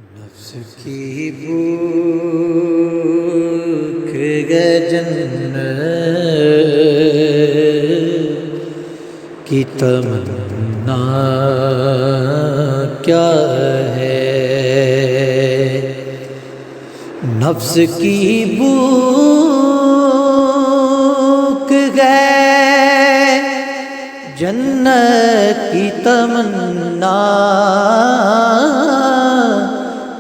نفس کی بھوک ہے جنت کی تمنا کیا ہے؟ نفس کی بھوک ہے جنت کی تمنا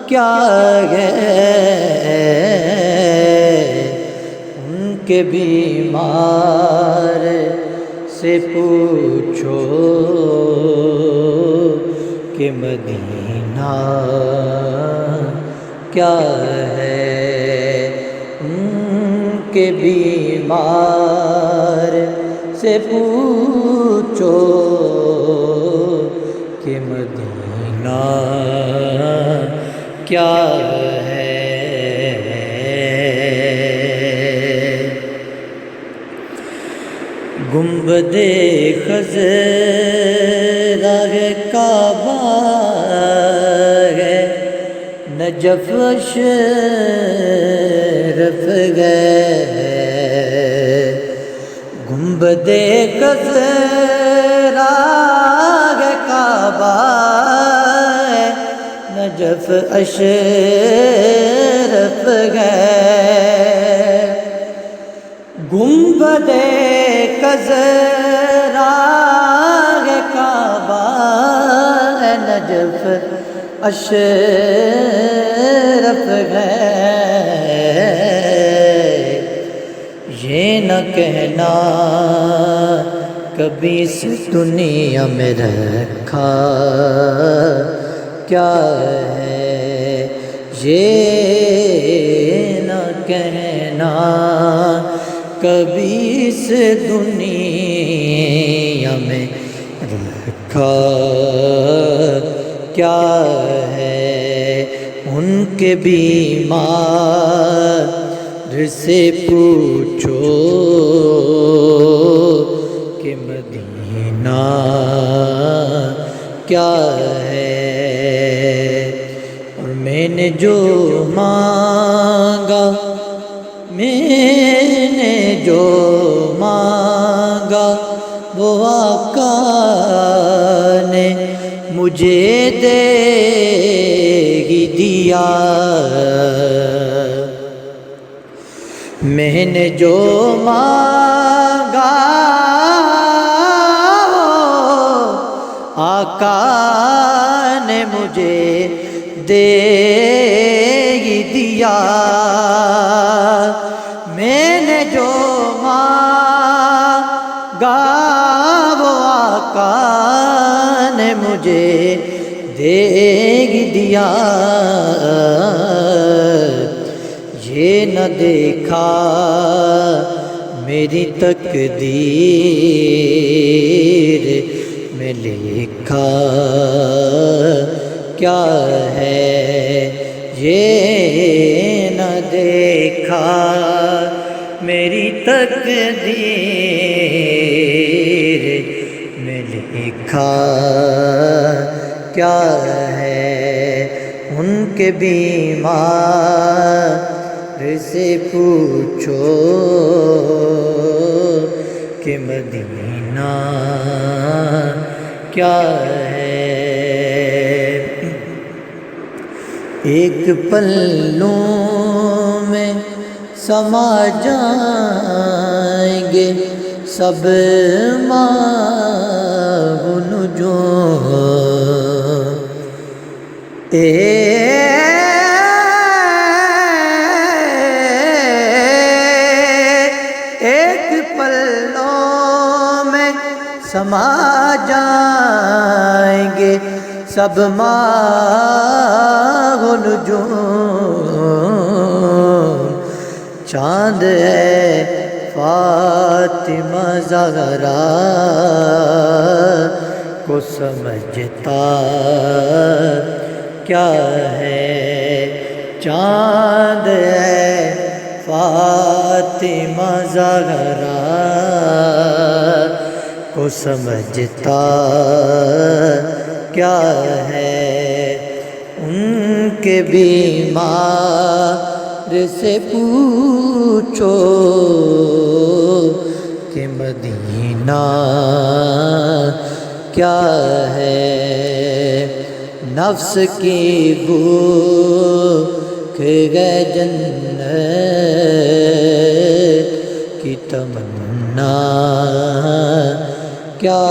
کیا ہے؟ ان کے بیمار سے پوچھو کہ مدینہ کیا ہے؟ ان کے بیمار سے پوچھو کہ مدینہ کیا ہے؟ گنبدِ خضرا ہے، کعبہ ہے، نجف اشرف ہے۔ گنبدِ خضرا ہے، کعبہ ہے، نجف اشرف ہے۔ گنبدِ خضرا ہے، کعبہ ہے، نجف اشرف ہے۔ یہ نہ کہنا کبھی اس دنیا میں رکھا کیا ہے؟ یہ نہ کہنا کبھی اس دنیا میں رکھا کیا ہے؟ ان کے بیمار سے پوچھو کہ مدینہ کیا ہے؟ اور میں نے جو مانگا، میں نے جو مانگا، وہ آقا نے مجھے دے ہی دیا۔ میں نے جو مانگا آقا نے مجھے دے ہی دیا۔ میں نے جو مانگا وہ آقا نے مجھے دے ہی دیا۔ یہ نہ دیکھا میری تقدیر میں لکھا کیا ہے؟ یہ نہ دیکھا میری تقدیر میں لکھا کیا ہے؟ ان کے بیمار سے پوچھو کہ مدینہ کیا ہے؟ ایک پلو میں سما جائیں گے سب ماہ و نجوم۔ ایک پلوں میں سما جائیں گے سب ماہ و نجوم۔ چاند ہے فاطمہ زہرا کو سمجھتا کیا ہے؟ چاند ہے فاطمہ زہرا کو سمجھتا کیا ہے؟ ان کے بیمار سے پوچھو کہ مدینہ کیا ہے، نفس کی بھوک ہے جنت کی تمنا کیا